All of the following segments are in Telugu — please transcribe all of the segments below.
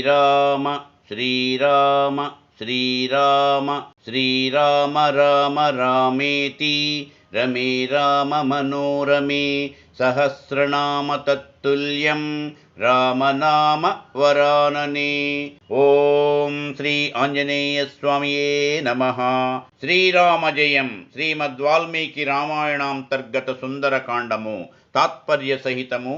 శ్రీరామ శ్రీరామ శ్రీరామ శ్రీరామ రామ రామేతి రమే రామ మనోరమే సహస్రనామ తత్తుల్యం రామనామ వరాననే. ఓం శ్రీ ఆంజనేయ స్వామియే నమః. శ్రీరామ జయం. శ్రీమద్వాల్మీకి రామాయణాంతర్గత సుందరకాండము తాత్పర్య సహితము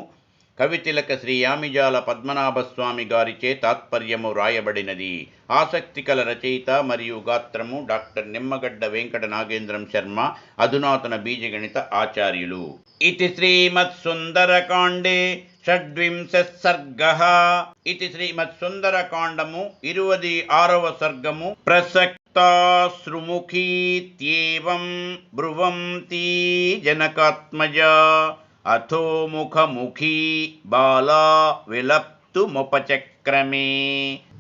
కవితిలక శ్రీ యామిజాల పద్మనాభస్వామి గారిచే తాత్పర్యము రాయబడినది. ఆసక్తికల రచయిత మరియు గాత్రము డాక్టర్ నిమ్మగడ్డ వెంకట నాగేంద్రం శర్మ, అధునాతన బీజగణిత ఆచార్యులు. ఇతి శ్రీమత్సుందరకాండే షడ్వింశః సర్గః. ఇది శ్రీమత్సుందరకాండము 26వ సర్గము. ప్రసక్తాశ్రుముఖీత్యేవం బ్రువంతి జనకాత్మజా అథోముఖముఖీ బాలా విలప్తుముపచక్రమే.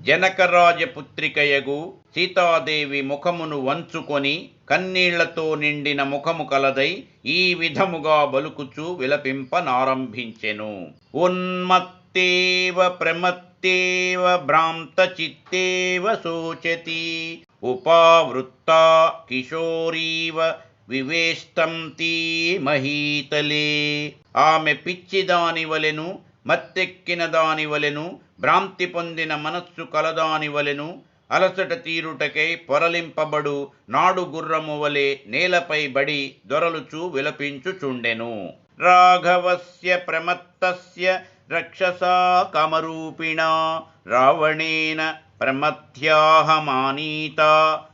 జనకరాజపుత్రికయగు సీతాదేవి ముఖమును వంచుకొని కన్నీళ్లతో నిండిన ముఖము కలదై ఈ విధముగా బలుకుచూ విలపింపనారంభించెను. ఉన్మత్తేవ ప్రమత్తేవ భ్రాంతచిత్తేవ శోచతి ఉపావృత్తా కిశోరీవ వివేష్టంతి మహీతలే. ఆమె పిచ్చిదాని వలెను, మత్తెక్కిన దాని వలెను, భ్రాంతి పొందిన మనస్సు కలదాని వలెను, అలసట తీరుటకై పొరలింపబడు నాడు గుర్రము వలె నేలపై బడి దొరలుచూ విలపించుచుండెను. రాఘవస్య ప్రమత్తస్య రక్షసా కామరూపిణా రావణేన ప్రమథ్యాహమానీతా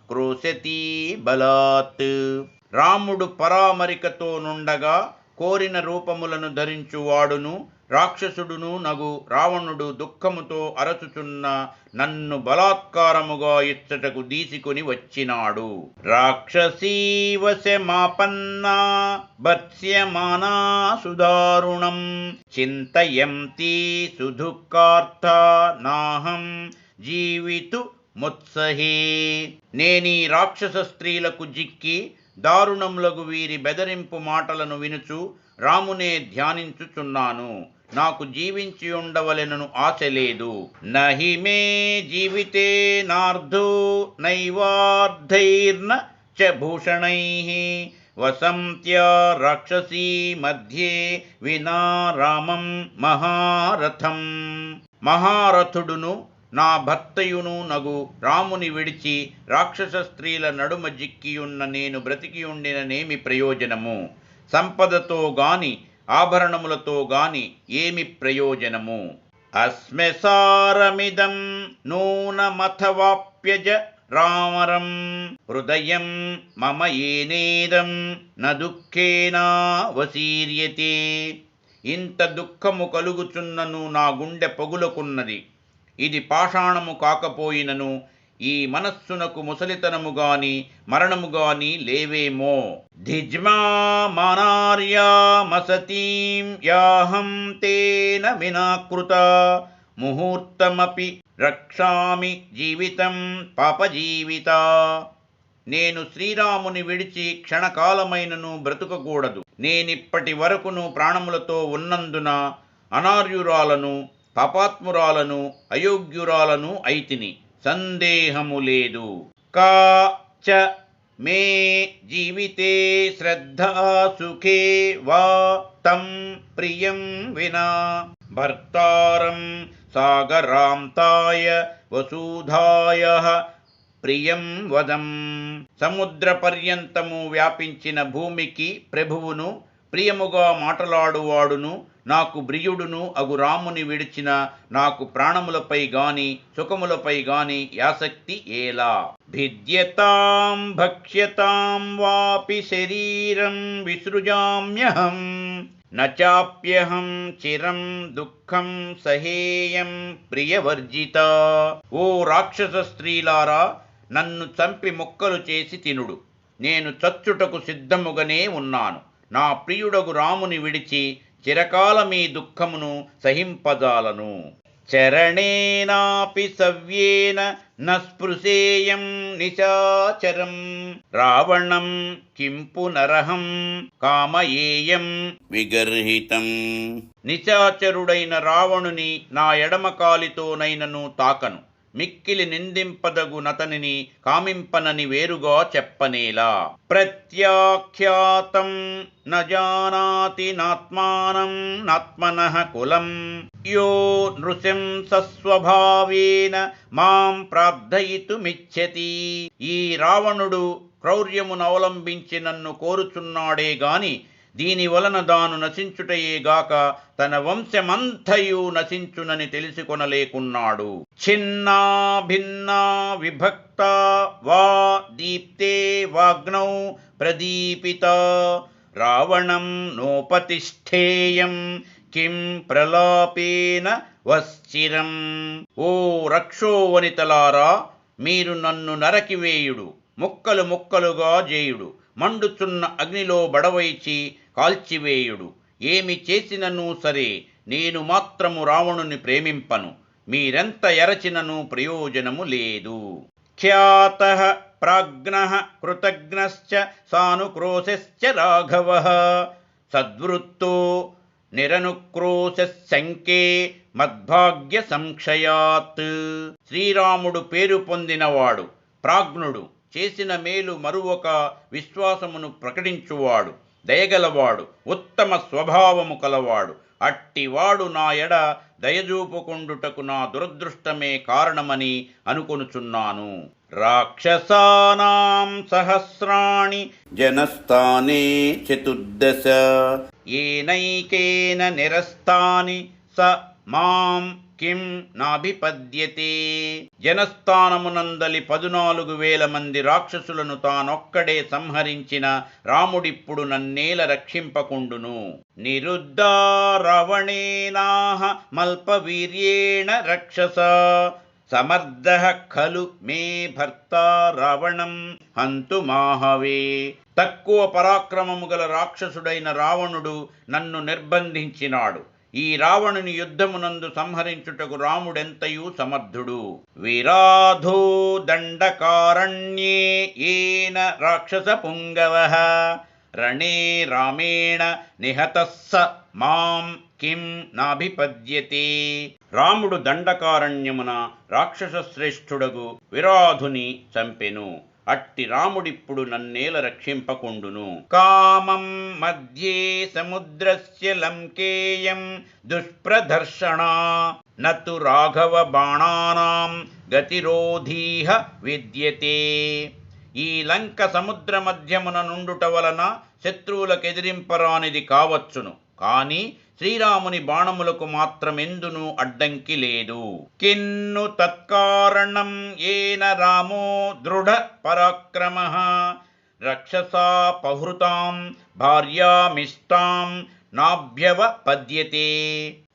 క్రోశతి బలాత్. రాముడు పరామరికతో నుండగా కోరిన రూపములను ధరించువాడును రాక్షసుడును నగు రావణుడు దుఃఖముతో అరచుచున్న నన్ను బలాత్కారముగా ఇచ్చటకు దీసికొని వచ్చినాడు. రాక్షసీవశమాపన్నా భర్త్స్యమానా సుదారుణం చింతయంతి సుదుఃఖార్థా నాహం జీవితు ముత్సహే. నేనీ రాక్షస స్త్రీలకు జిక్కి దారుణములగు వీరి బెదరింపు మాటలను వినుచు రామునే ధ్యానించుచున్నాను. నాకు జీవించి ఉండవలెనను ఆశ లేదు. నహి మే జీవితే నార్ధో నైవార్ధైర్న చ భూషణైః వసంత్యా రాక్షసీ మధ్యే వినా రామం మహారథం. మహారథుడును నా భర్తయును నగు రాముని విడిచి రాక్షస స్త్రీల నడుమ జిక్కియున్న నేను బ్రతికియుండిననేమి ప్రయోజనము? సంపదతో గాని ఆభరణములతో గాని ఏమి ప్రయోజనము? అస్మెసారమిదం నూనమథవాప్యజ రామరం హృదయం మమ ఏనేదం న దుఃఖేనా వసీర్యతే. ఇంత దుఃఖము కలుగుచున్నను నా గుండె పగులకున్నది. ఇది పాషాణము కాకపోయినను ఈ మనస్సునకు ముసలితనము గాని మరణము గాని లేవేమో. ధిజ్మా మానార్యామసతీం యాహం తేన వినాకృత ముహూర్తమపి రక్షామి జీవితం పాపజీవిత. నేను శ్రీరాముని విడిచి క్షణకాలమైనను బ్రతుకకూడదు. నేనిప్పటి వరకును ప్రాణములతో ఉన్నందున అనార్యురాలను, పాపాత్మురాలను, అయోగ్యురాలను అయితిని, సందేహము లేదు. కా చ మే జీవితే శ్రద్ధా సుఖే వా తం ప్రియం వినా భర్తారం సాగరాంతాయ వసుధాయ ప్రియం వదం. సముద్ర పర్యంతము వ్యాపించిన భూమికి ప్రభువును, ప్రియముగా మాటలాడువాడును, నాకు ప్రియుడును అగు రాముని విడిచిన నాకు ప్రాణములపై గాని సుఖములపై గాని యాసక్తి ఏలా? భిద్యతాం భక్ష్యతాం వాపి శరీరం విసృజామ్యహం నచాప్యహం చిరం దుఃఖం సహేయం ప్రియవర్జిత. ఓ రాక్షస స్త్రీలారా, నన్ను చంపి ముక్కలు చేసి తినుడు. నేను చచ్చుటకు సిద్ధముగానే ఉన్నాను. నా ప్రియుడగు రాముని విడిచి చిరకాలమీ దుఃఖమును సహింపజాలను. చరణేనాపి సవ్యేన న స్పృశేయం నిశాచరం రావణం కిం పునరహం కామయేయం విగర్హితం. నిశాచరుడైన రావణుని నా ఎడమ కాలితోనైనను తాకను, మిక్కిలి నిందింపదగు నతనిని కామింపనని వేరుగా చెప్పనేలా. ప్రత్యాఖ్యాతం న జానాతి నాత్మానం నాత్మనః కులం యో నృశంసస్వభావేన మాం ప్రార్థయితుమిచ్చతి. ఈ రావణుడు క్రౌర్యమును అవలంబించి నన్ను కోరుచున్నాడే గాని దీని వలన దాను నశించుటయేగాక తన వంశమంతయు నశించునని తెలుసుకొనలేకున్నాడు. ఛిన్నా భిన్నా విభక్త వా దీప్తే వాగ్నౌ ప్రదీపిత రావణం నోపతిష్ఠేయం కిం ప్రలాపేన వశ్చిరం. ఓ రక్షోవనితలారా, మీరు నన్ను నరకివేయుడు, ముక్కలు ముక్కలుగా చేయుడు, మండుచున్న అగ్నిలో బడవైచి కాల్చివేయుడు. ఏమి చేసినను సరే నేను మాత్రము రావణుని ప్రేమింపను, మీరెంత ఎరచినను ప్రయోజనము లేదు. ఖ్యాతః ప్రాజ్ఞః కృతజ్ఞశ్చ సానుక్రోశశ్చ రాఘవః సద్వృత్తో నిరనుక్రోశశంకే మద్భాగ్య సంక్షయాత్. శ్రీరాముడు పేరు పొందినవాడు, ప్రాజ్ఞుడు, చేసిన మేలు మరువక విశ్వాసమును ప్రకటించువాడు, దయగలవాడు, ఉత్తమ స్వభావము కలవాడు. అట్టివాడు నా ఎడ దయజూపుకుండుటకు నా దురదృష్టమే కారణమని అనుకొనుచున్నాను. రాక్షసానాం సహస్రాణి జనస్థానే చతుర్దశ ఏనైకేన నిరస్తాని స మాం కిం నాభిపద్యతే. జనస్థానమునందలి 14,000 మంది రాక్షసులను తానొక్కడే సంహరించిన రాముడిప్పుడు నన్నేల రక్షింపకుండును. నిరుద్ధా రావణేనాహ మల్పవీర్యేణ రక్షస సమర్థః ఖలు మే భర్త రావణం హంతుమాహవే. తక్కువ పరాక్రమము గల రాక్షసుడైన రావణుడు నన్ను నిర్బంధించినాడు. ఈ రావణుని యుద్ధమునందు సంహరించుటకు రాముడెంతయూ సమర్థుడు. విరాధో దండకారణ్యే ఏన రాక్షస పుంగవః రణే రామేణ నిహతస్స మాం కిం నాభిపద్యతే. రాముడు దండకారణ్యమున రాక్షస శ్రేష్ఠుడగు విరాధుని చంపెను. అట్టి రాముడిప్పుడు నన్నేల రక్షింపకుండును. కామం మధ్యే సముద్రస్య లంకేయం దుష్ప్రదర్శనా నతు రాఘవ బాణానాం గతిరోధీహ విద్యతే. ఈ లంక సముద్ర మధ్యమున నుండుట వలన శత్రువులకెదిరింపరానిది కావచ్చును, కాని శ్రీరాముని బాణములకు మాత్రమెందునూ అడ్డంకి లేదు. కిన్ను తత్కారణం ఏన రామో దృఢ పరాక్రమః రక్షసా పహృతాం భార్యామిష్టాం నాభ్యవపద్యతే.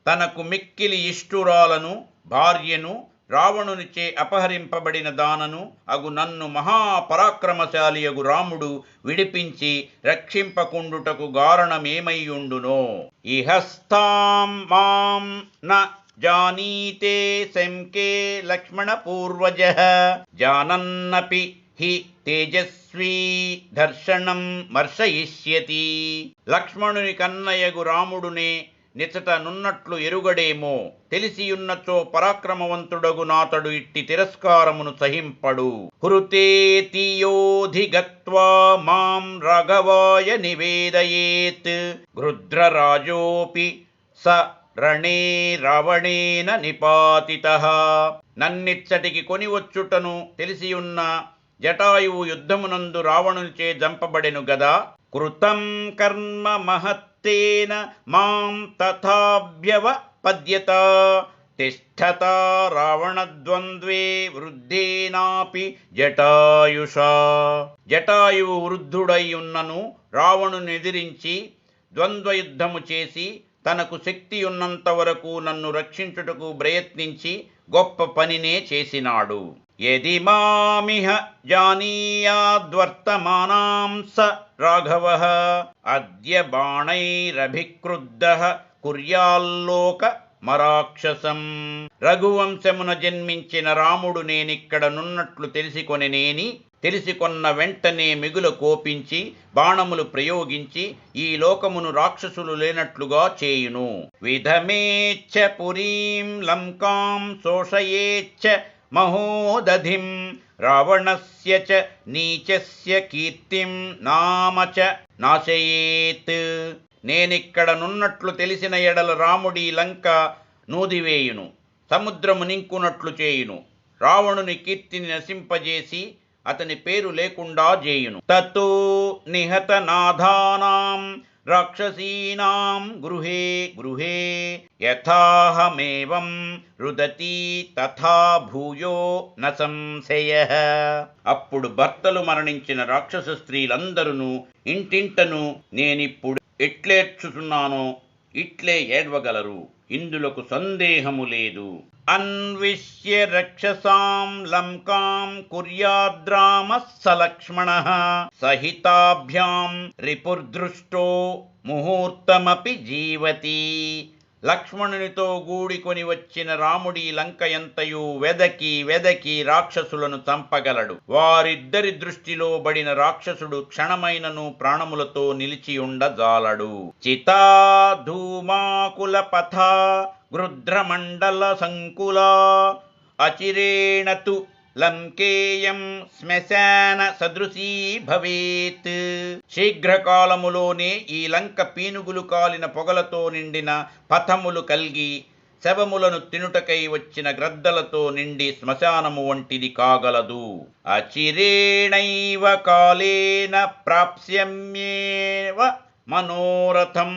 తనకు మిక్కిలి ఇష్టురాలను భార్యను రావణునిచే అపహరింపబడిన దానను అగు నన్ను మహాపరాక్రమశాలియగు రాముడు విడిపించి రక్షింపకుండుటకు గారణమేమయ్యుండునో. ఇహస్తాం మాం న జానీతే శంకే లక్ష్మణ పూర్వజః జానన్నపి హి తేజస్వీ దర్శనం మర్శయిష్యతి. లక్ష్మణుని కన్నయగు రాముడునే నిచట నున్నట్లు ఎరుగడేమో, తెలిసియున్నచో పరాక్రమవంతుడగు నాతడు ఇట్టి తిరస్కారమును సహింపడు. హృతేతియోధిగత్వా మాం రాఘవాయ నివేదయేత్ గృధ్రరాజోపి స రణే రావణేన నిపాతితః. నన్నిచ్చటికి కొనివచ్చుటను తెలిసియున్న జటాయువు యుద్ధమునందు రావణునిచే జంపబడెను గదా. కృతం కర్మ మహత్తేన మాం తథాభ్యవపద్యత తిష్ఠతా రావణద్వంద్వే వృద్ధేనాపి జటాయుషా. జటాయువు వృద్ధుడై ఉన్నను రావణుని ఎదిరించి ద్వంద్వయుద్ధము చేసి తనకు శక్తి ఉన్నంత వరకు నన్ను రక్షించుటకు ప్రయత్నించి గొప్ప పనినే చేసినాడు. యది మామిహ జానీయాద్వర్తమానాం స రాఘవః అద్య బాణైరభిక్రుద్ధః కుర్యాల్లోక మరాక్షసం. రఘువంశమున జన్మించిన రాముడు నేనిక్కడనున్నట్లు తెలిసికొన్న వెంటనే మిగుల కోపించి బాణములు ప్రయోగించి ఈ లోకమును రాక్షసులు లేనట్లుగా చేయును. విధమేచ్ఛ పురీం లంకాం శోషయేచ్ఛ మహోదధిం రావణస్య చ నీచస్య కీర్తిం నామ చ నాశయేత్. నేనిక్కడనున్నట్లు తెలిసిన ఎడల రాముడి లంక నూదివేయును, సముద్రము నింకునట్లు చేయును, రావణుని కీర్తిని నశింపజేసి అతని పేరు లేకుండా చేయును. తతో నిహత నాథానాం రాక్షసీనాం గృహే గృహే యథాహమేవం రుదతి తథా భూయో న సంశయః. అప్పుడు భర్తలు మరణించిన రాక్షస స్త్రీలందరూ ఇంటింటను నేనిప్పుడు ఎట్లేడ్చుతున్నానో ఇట్లే ఏడ్వగలరు, ఇందులకు సందేహము లేదు. అన్విష్య రక్షసాం లంకాం కుర్యాద్రామః సలక్ష్మణః సహితాభ్యాం రిపుర్దృష్టో ముహూర్తమపి జీవతి. లక్ష్మణునితో గూడికొని వచ్చిన రాముడి లంక ఎంతయు వెదకి రాక్షసులను చంపగలడు. వారిద్దరి దృష్టిలో బడిన రాక్షసుడు క్షణమైనను ప్రాణములతో నిలిచియుండజాలడు. చితా ధూమాకుల పథ గృధ్రమండల సంకులా అచిరేణతు లంకేయం శ్మశాన సదృశీ భవేత్. శీఘ్రకాలములోనే ఈ లంక పీనుగులు కాలిన పొగలతో నిండిన పథములు కల్గి శవములను తినుటకై వచ్చిన గ్రద్దలతో నిండి శ్మశానము వంటిది కాగలదు. అచిరేణైవ కాలేన ప్రాప్స్యమ్యేవ మనోరథం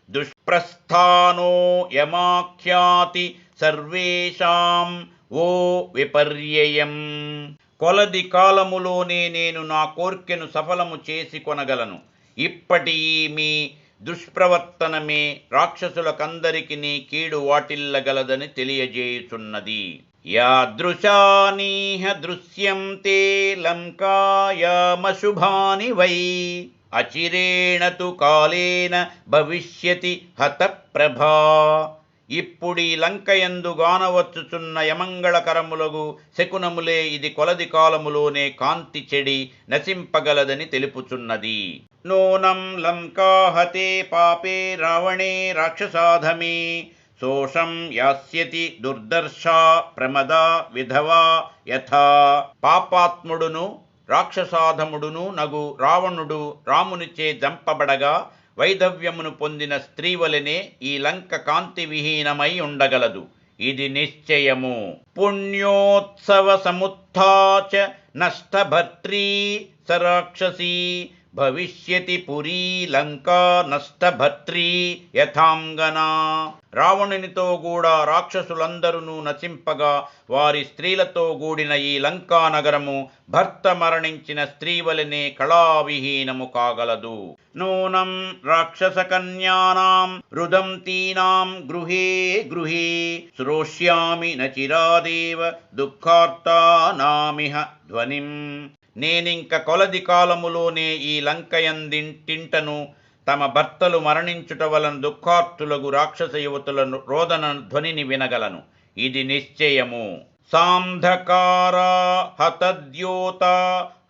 దుష్ప్రస్థానో యమాఖ్యాతి సర్వేషాం ఓ విపర్యయం. కొలది కాలములోనే నేను నా కోర్కెను సఫలము చేసి కొనగలను. ఇప్పటి మీ దుష్ప్రవర్తనమే రాక్షసులకందరికి నీ కీడు వాటిల్లగలదని తెలియజేయుచున్నది. యాదృశానీహ దృశ్యంతే లంకాయామశుభాని వై అచిరేణతు కాలేన భవిష్యతి హతప్రభా. ఇప్పుడీ లంకయందు గానవచ్చుచున్న యమంగళకరములగు శకునములే ఇది కొలది కాలములోనే కాంతి చెడి నశింపగలదని తెలుపుచున్నది. నూనం లంకాహతే పాపే రావణే రాక్షసాధమే శోషం యాస్యతి దుర్దర్శా ప్రమదా విధవా యథా. పాపాత్ముడును రాక్షసాధముడును నగు రావణుడు రామునిచే జంపబడగా వైధవ్యమును పొందిన స్త్రీవలనే ఈ లంక కాంతి విహీనమై ఉండగలదు. ఇది నిశ్చయము. పుణ్యోత్సవ సముత్థాచ నష్టభర్త్రీ సరాక్షసీ భవిష్యతి పురీ లంకా నష్టభర్త్రీ యథాంగనా. రావణునితో కూడా రాక్షసులందరూ నశింపగా వారి స్త్రీలతో కూడిన ఈ లంకా నగరము భర్త మరణించిన స్త్రీవలనే కళావిహీనము కాగలదు. నూనం రాక్షసకన్యానాం రుదంతీనాం గృహే గృహే శ్రోష్యామి నచిరాదేవ దుఃఖార్తానామిహ ధ్వనిం. నేనింక కొలది కాలములోనే ఈ లంకయందింటింటను తమ భర్తలు మరణించుట వలన దుఃఖార్తులగు రాక్షస యువతుల రోదన ధ్వనిని వినగలను. ఇది నిశ్చయము. సాంధకారా హతద్యోత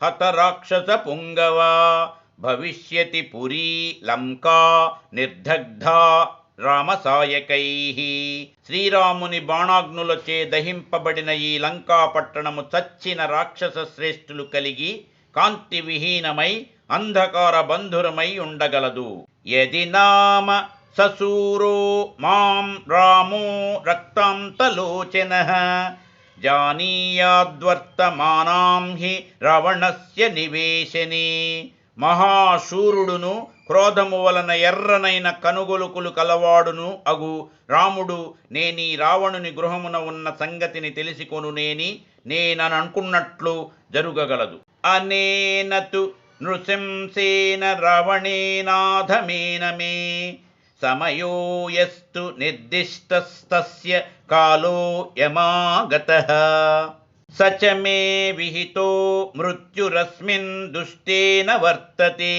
హత రాక్షస పుంగవ భవిష్యతి పురీ లంకా నిర్దగ్ధా రామసాయకైః. శ్రీరాముని బాణాగ్నులచే దహింపబడిన ఈ లంకా పట్టణము చచ్చిన రాక్షస శ్రేష్ఠులు కలిగి కాంతి విహీనమై అంధకార బంధురమై ఉండగలదు. యది నామ ససూరో మాం రామో రక్తాంతలోచనః జానీయాద్వర్తమానాం హి రావణస్య నివేశనే. మహాశూరుడును క్రోధము వలన ఎర్రనైన కనుగొలుకులు కలవాడును అగు రాముడు నేనీ రావణుని గృహమున ఉన్న సంగతిని తెలిసికొనునేని నేననుకున్నట్లు జరుగగలదు. అనేనతు నృశంసేన రావణేనాధమేన మే సమయో యస్తు నిర్దిష్టస్తస్య కాలో యమాగతః సచ మే విహితో మృత్యురస్మిన్ దుష్టేన వర్తతే.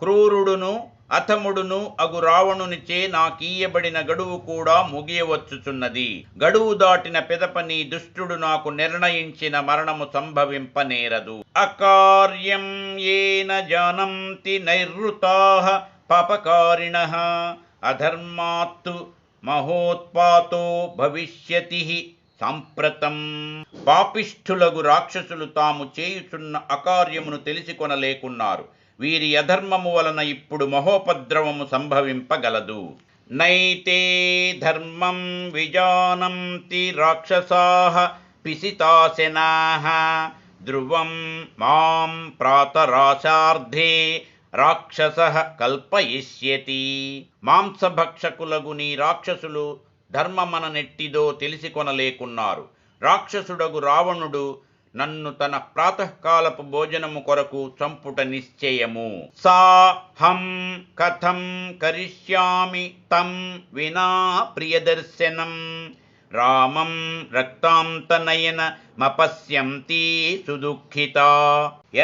క్రూరుడును అతముడును అగు రావణునిచే నాకీయబడిన గడువు కూడా ముగియవచ్చుచున్నది. గడువు దాటిన పిదప నీ దుష్టుడు నాకు నిర్ణయించిన మరణము సంభవింపనేరదు. అకార్యం ఏన జానంతి నైర్ృతాః పాపకారిణః అధర్మాత్తు మహోత్పాతో భవిష్యతి సాంప్రతం. పాపిష్ఠులగు రాక్షసులు తాము చేయుచున్న అకార్యమును తెలిసికొనలేకున్నారు. వీరి అధర్మము వలన ఇప్పుడు మహోపద్రవము సంభవింపగలదు. నైతే ధర్మం విజానంతి రాక్షసాః పిసితాశనాః ధ్రువం మాం ప్రాతరాశార్ధే రాక్షసః కల్పయిష్యతి. మాంసభక్షకులగు నీ రాక్షసులు ధర్మమననెట్టిదో తెలిసికొనలేకున్నారు. రాక్షసుడగు రావణుడు నన్ను తన ప్రాతకాలపు భోజనము కొరకు చంపుట నిశ్చయము. సాహం కథం కరిష్యామి తం వినా ప్రియదర్శనం రామం రక్తాంతనయన మపశ్యంతి సుదుఃఖిత.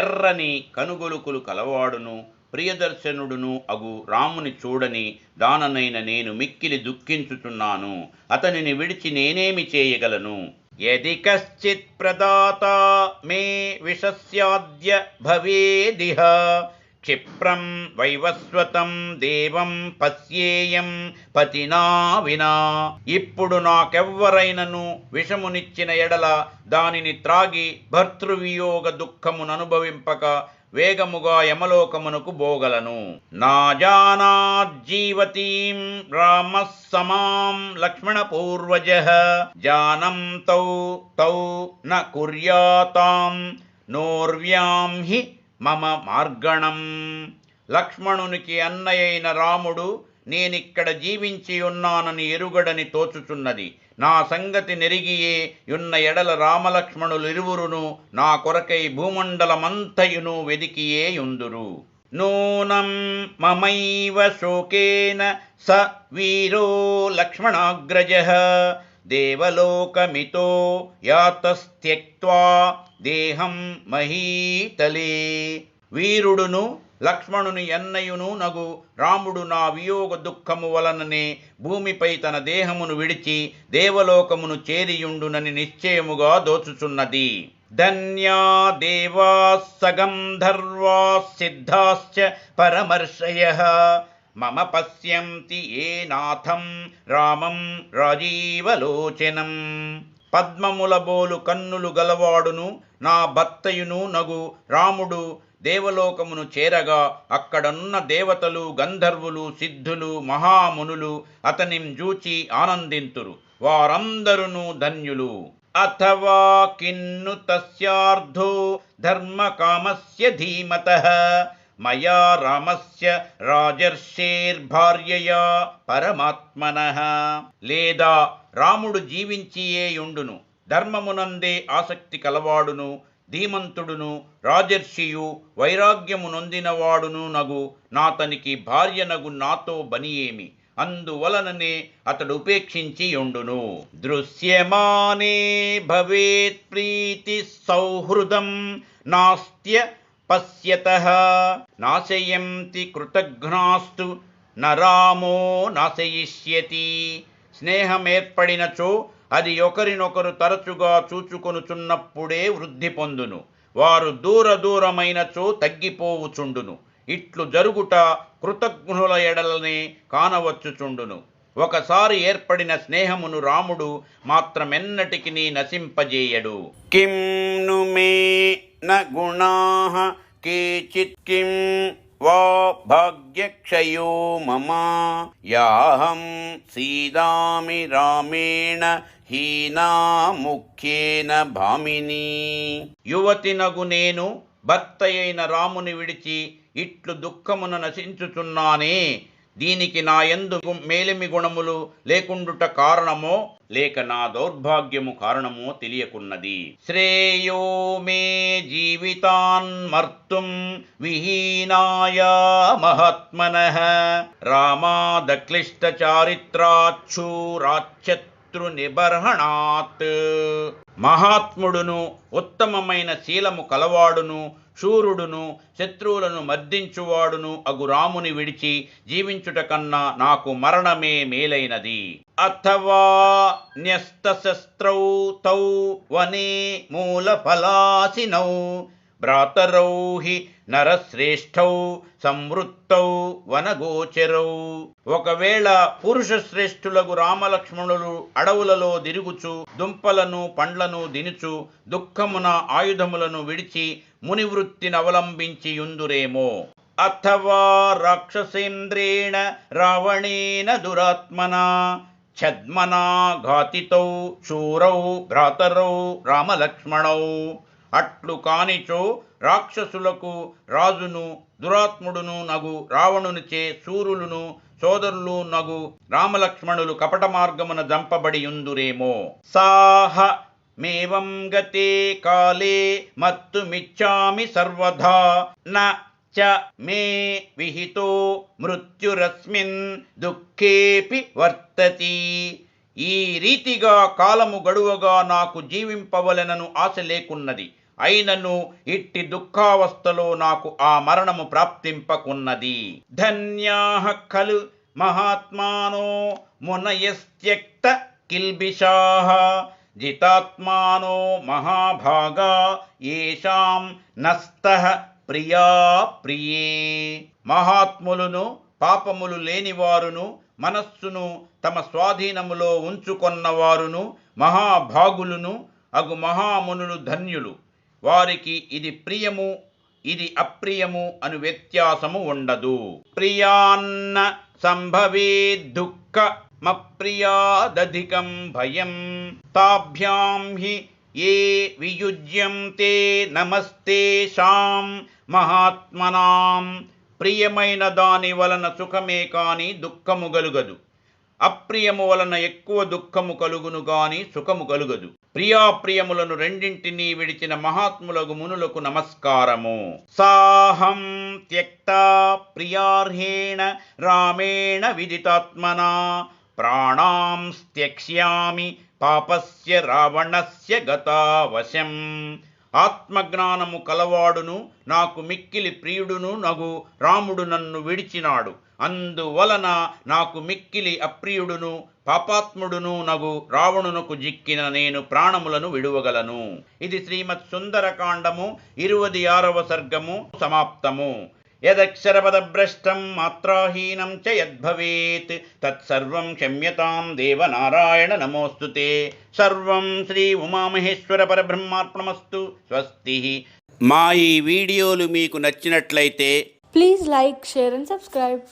ఎర్రని కనుగొలుకులు కలవాడును ప్రియదర్శనుడును అగు రాముని చూడని దాననైన నేను మిక్కిలి దుఃఖించుచున్నాను. అతనిని విడిచి నేనేమి చేయగలను? యది కశ్చిత్ ప్రదాత మే విషస్యాద్య భవేదిహ క్షిప్రం వైవస్వతం దేవం పశ్యేయం పతినా వినా. ఇప్పుడు నాకెవ్వరైనను విషమునిచ్చిన ఎడల దానిని త్రాగి భర్తృవియోగ దుఃఖముననుభవింపక వేగముగా యమలోకమునకు బోగలను. నాజానాజ్జీవతీం రామః సమాం లక్ష్మణ పూర్వజః జానం తౌ తౌ న కుర్యాతాం నోర్వ్యాం హి మమ మార్గణం. లక్ష్మణునికి అన్నయైన రాముడు నేనిక్కడ జీవించి ఉన్నానని ఎరుగడని తోచుచున్నది. నా సంగతి నెరిగియే యున్న ఎడల రామలక్ష్మణులిరువురును నా కొరకై భూమండలమంతయును వెదికియే యుందురు. నూనం మమైవ శోకేన స వీరో లక్ష్మణాగ్రజః దేవలోకమితో యాతస్త్యక్త్వా దేహం మహీతలే. వీరుడును లక్ష్మణుని అన్నయును నగు రాముడు నా వియోగ దుఃఖము వలననే భూమిపై తన దేహమును విడిచి దేవలోకమును చేరియుండునని నిశ్చయముగా దోచుచున్నది. ధన్యా దేవాః సగంధర్వాః సిద్ధాశ్చ పరమర్షయః మమ పశ్యంతి ఏ నాథం రామం రాజీవలోచనం. పద్మముల బోలు కన్నులు గలవాడును నా భర్తయును నగు రాముడు దేవలోకమును చేరగా అక్కడనున్న దేవతలు గంధర్వులు సిద్ధులు మహామునులు అతనిం జూచి ఆనందింతురు. వారందరును ధన్యులు. అథవా కిన్ను తస్యార్థో ధర్మకామస్య ధీమతః మయా రామస్య రాజర్షేర్భార్యయా పరమాత్మనః. లేదా రాముడు జీవించియేయుండును, ధర్మమునందే ఆసక్తి కలవాడును, ధీమంతుడును, రాజర్షియు, వైరాగ్యము నొందినవాడును నగు నాతనికి భార్యనగు నాతో బనియేమి. అందువలననే అతడు ఉపేక్షించి యుండును. దృశ్యమానే భవేత్ ప్రీతి సౌహృదం నాస్త్య పశ్యతః నాశయంతి కృతఘ్నాస్తు నరామో నాశయిష్యతి. స్నేహమేర్పడినచో అది ఒకరినొకరు తరచుగా చూచుకొనుచున్నప్పుడే వృద్ధి పొందును. వారు దూరమైనచో తగ్గిపోవుచుండును. ఇట్లు జరుగుట కృతజ్ఞుల ఎడలనే కానవచ్చుచుండును. ఒకసారి ఏర్పడిన స్నేహమును రాముడు మాత్రమెన్నటికి నశింపజేయడు. కిం ను మే న గుణాః కేచిత్ కిం వా భాగ్యక్షయో మమ యాహం సీదామి రామేణ హీనా ముఖ్యేన భామిని. యువతినగు నేను భర్తయైన రాముని విడిచి ఇట్లు దుఃఖమున నశించుచున్నానే, దీనికి నా యందు మేలిమి గుణములు లేకుండుట కారణమో లేక నా దౌర్భాగ్యము కారణమో తెలియకున్నది. శ్రేయో మే జీవితాన్మర్తుం విహీనాయ మహాత్మనః రామాదక్లిష్ట చారిత్రాచ్ఛూరాచ్ఛత్తు శత్రు నిబర్హణాత్. మహాత్ముడును ఉత్తమమైన శీలము కలవాడును శూరుడును శత్రువులను మర్దించువాడును అగు రాముని విడిచి జీవించుట కన్నా నాకు మరణమే మేలైనది. అథవా న్యస్తశస్త్రౌ తౌ వనే మూలఫలాసినౌ భ్రాతరౌ హి నరశ్రేష్ఠౌ సంవృత్తౌ వనగోచరౌ. ఒకవేళ పురుష శ్రేష్ఠులకు రామలక్ష్మణులు అడవులలో దిరుగుచు దుంపలను పండ్లను దినుచు దుఃఖమున ఆయుధములను విడిచి మునివృత్తిని అవలంబించి యుందురేమో. అథవా రాక్షసేంద్రేణ రావణేన దురాత్మనా ఛద్మనా ఘాతితౌ శూరౌ భ్రాతరౌ రామలక్ష్మణౌ. అట్లు కానిచో రాక్షసులకు రాజును దురాత్ముడును నగు రావణునిచే శూరులును సోదరులు నగు రామలక్ష్మణులు కపట మార్గమున జంపబడి యుందురేమో. సాహ మేవం గతే కాలే మత్తుమిచ్చామి సర్వదా న చ మే విహితో మృత్యురస్మిన్ దుఃఖేపి వర్తతి. ఈ రీతిగా కాలము గడువగా నాకు జీవింపవలెనను ఆశ లేకున్నది. అయినను ఇట్టి దుఃఖావస్థలో నాకు ఆ మరణము ప్రాప్తింపకున్నది. ధన్యాః ఖలు మహాత్మానో మునయస్త్యక్త కిల్బిషాః జితాత్మానో మహాభాగా యేషాం నస్తః ప్రియా ప్రియే. మహాత్ములను పాపములు లేనివారును మనస్సును తమ స్వాధీనములో ఉంచుకొన్నవారును మహాభాగులును అగు మహామునులు ధన్యులు. వారికి ఇది ప్రియము ఇది అప్రియము అను వ్యత్యాసము ఉండదు. ప్రియాన్న సంభవే దుఃఖమప్రియాదధికం భయం తాభ్యాం హి ఏ వియుజ్యంతే నమస్తేషాం మహాత్మనాం. ప్రియమైన దాని వలన సుఖమే కాని దుఃఖము కలుగదు. అప్రియము వలన ఎక్కువ దుఃఖము కలుగును గాని సుఖము కలుగదు. ప్రియాప్రియములను రెండింటినీ విడిచిన మహాత్ములకు మునులకు నమస్కారము. సాహం త్యక్తా ప్రియార్హేణ రామేణ విదితాత్మనా ప్రాణాం త్యక్ష్యామి పాపస్య రావణస్య గతావశం. ఆత్మజ్ఞానము కలవాడును నాకు మిక్కిలి ప్రియుడును నగు రాముడు నన్ను విడిచినాడు. అందువలన నాకు మిక్కిలి అప్రియుడును పాపాత్ముడును నగు రావణునకు జిక్కిన నేను ప్రాణములను విడువగలను. ఇది శ్రీమత్ సుందరకాండము 26వ సర్గము సమాప్తము. యదక్షరపదభ్రష్టం మాత్రాహీనం చ యద్భవేత్ తత్సర్వం క్షమ్యతాం దేవనారాయణ నమోస్తుతే. సర్వం శ్రీ ఉమామహేశ్వర పరబ్రహ్మార్పణమస్తు. స్వస్తి. మా ఈ వీడియోలు మీకు నచ్చినట్లయితే please like, share and subscribe.